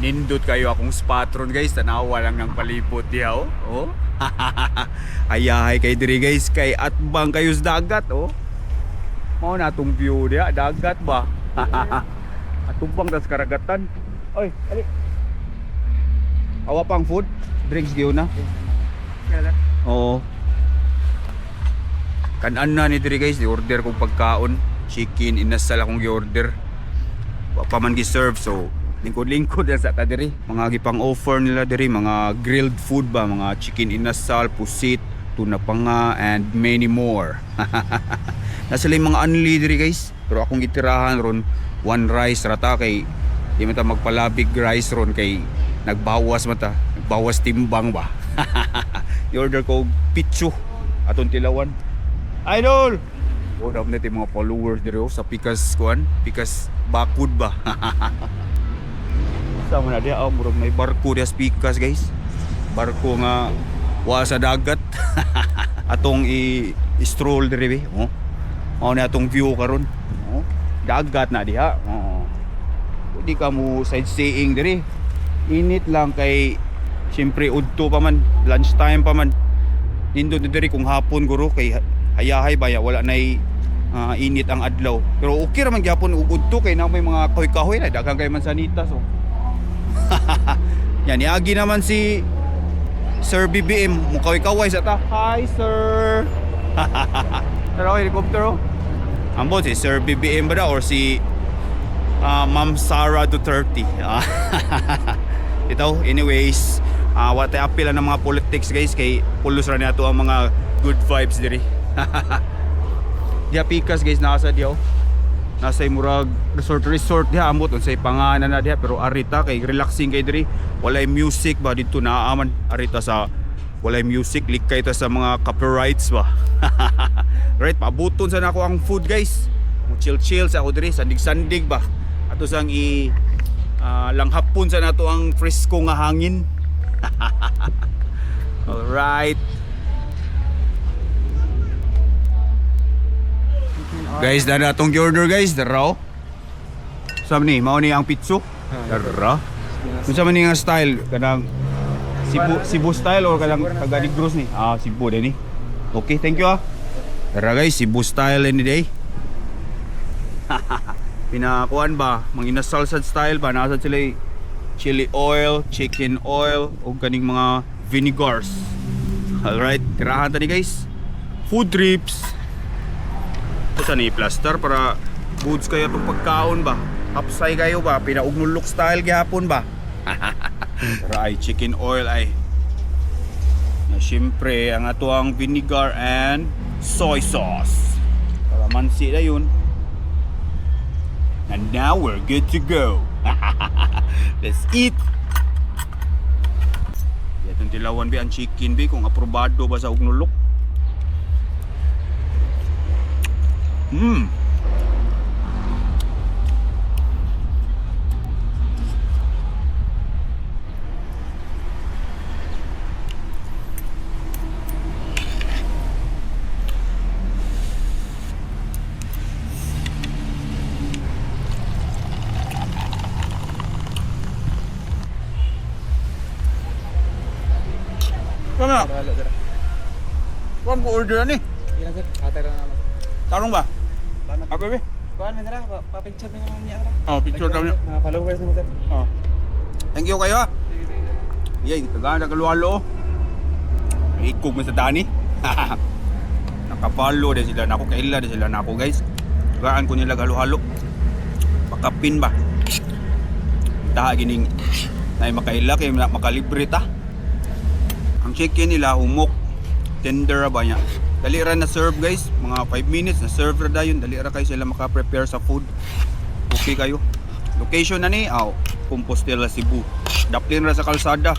Nindot kayo akong spatron guys. Tanawa lang ng palibot diha oh. Oh. Ayahay kay diri guys kay atbang kayo sa dagat oh. Mao na atong view diha, dagat ba? Atubang tas karagatan. Oy, ali. Awa pang food, drinks gyud na. Oo. Kanan na ni diri guys, di-order kong pagkaon, chicken inasal akong gi-order. Wa pa man gi-serve so lingkod-lingkod yan sa ta diri. Mga gipang offer nila diri, mga grilled food ba, mga chicken inasal, pusit, tuna panga and many more. Nasa lang mga unli diri guys, pero akong gitirahan ron one rice rata kay di man ta magpalabig rice ron kay nagbawas timbang ba. I-order ko pitsu aton tilawan. Idol! Oh, dapat natin mga followers diri sa Pikas kuan, Pikas Bakod ba. Sama na dia, murag may barko dia sa Pikas guys. Barko nga wa sa dagat. Atong i-stroll diri oh. Mao na atong view karon. Oh. Dagat na diha. Oh. Di ka mo sightseeing diri. Init lang kay siyempre udto pa man, lunchtime pa man. Nindot diri kung hapon guro kay hayahay baya wala nay init ang adlaw. Pero okay ra man gyapon ug udto kay na may mga kahoy-kahoy na daghang kay mansanitas oh. Yan niagi naman si Sir BBM mukaw-kaway sa ta. Hi sir. Tara helicopter oh. Ambot si Sir BBM ba da or si Ma'am Sara Duterte. Ito anyways, what I appeal ng mga politics guys kay pulos ra nato ang mga good vibes diri. Diya Pikas guys nasa diya oh. Nasa murag resort diha amot unsay panganan na diha pero arita kay relaxing kay diri. Walay music ba dito naaman arita sa walay music likay ta sa mga copyrights ba. Right, pabuton sa nako ang food guys. Mo chill sa ako diri sandig-sandig ba. Ato sang langhapon sa nato ang fresco nga hangin. Alright. Guys, na natong order guys, daraw. Sa ni, mao ni ang pitso. Dara. Unsa man ni nga style kanang Cebu style or kanang taga Negros ni? Cebu din ni. Okay, thank you ah. Dara guys, Cebu style any day. Pinakuan ba, manginasal sad style ba, nasa sila chili oil, chicken oil o kaning mga vinegars. Alright, tirahan ta ni guys. Food trips. Ito ni plaster para goods kayo itong pagkaon ba. Hapsay kayo ba, pinaugnulok style gihapon ba. Right, chicken oil ay. Na syempre ang ato ang vinegar and soy sauce. Para mansi na yun. And now we're good to go. Let's eat. Itong tilawan ba ang chicken ba kung aprobado ba sa ugnulok. Kama? Kuan ko order ni. Ilang sir? Atay na naman. Tarong ba? Apa be? Kuhan na tara, pa-picture na naman niya tara. Picture daw niya. Mga followers naman sir. Thank you kayo. Yay, tagana kaluwalo. Ikog man sa dani. Nakapalo din sila nako, kaila din sila nako guys. Gaan ko nila halo-halo. Pakapin ba? Taha gining nay makaila kay makalibre ta. Ang chicken nila humok. Tender ba niya? Dali ra na serve guys, mga 5 minutes na serve ra dayon. Dali ra kayo sila maka-prepare sa food. Okay kayo. Location na ni, Compostela, Cebu. Daplin ra sa kalsada.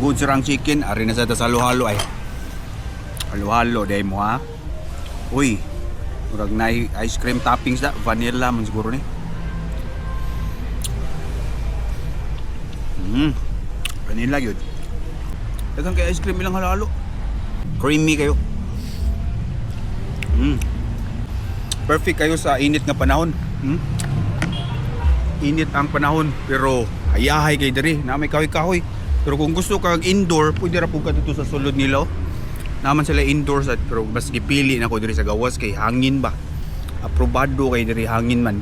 Good sirang chicken, ari na sa ta halo-halo ay. Halo-halo day mo ha. Uy, murag na ice cream toppings da, vanilla man siguro ni. Vanilla yun. Dagang kay ice cream ilang halo-halo. Creamy kayo. Perfect kayo sa init nga panahon. Init ang panahon pero hayahay kay diri na may kahoy-kahoy. Pero kung gusto kang indoor, pwede ra pud ka dito sa sulod nila. Naman sila indoors at pero mas gipili na ko diri sa gawas kay hangin ba. Aprobado kay diri hangin man.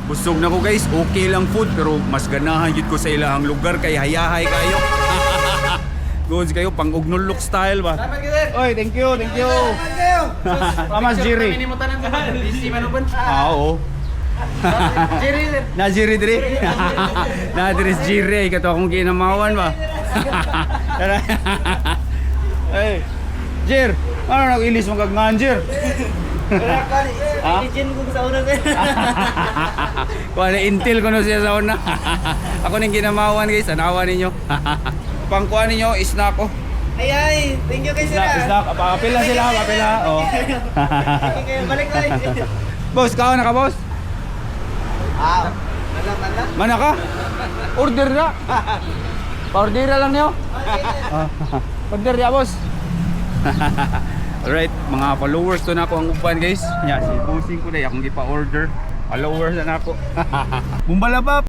Busog na ko guys, okay lang food pero mas ganahan jud ko sa ilahang lugar kay hayahay kayo. Goods kayo pang ugnulok style ba. Salamat sir. Oy, thank you, thank you. Mamas Jerry. Kami ni mo tanan sa busy man uban. Oo. Jerry sir. Na Jerry diri. Na diri si Jerry kato akong ginamawan ba. Hey. Jer, ano nag-ilis mo kag Jer? Ha? Legend ko sa una sir. Kuha na intel ko no siya sa una. Ako ning ginamawan guys, anawa ninyo. Pangkuha ninyo, snack ko. Ay, thank you kay sir. Snack, apil lang sila, apil lang. Oh. Okay, balik. Boss, kao na ka boss? Mala. Mana ka? Order na. Pa-order lang niyo. Order ya boss. Alright, mga followers to na ako ang upan guys. Nya, si bossing ko na akong gipa-order. Followers na ako. Bumbalabap.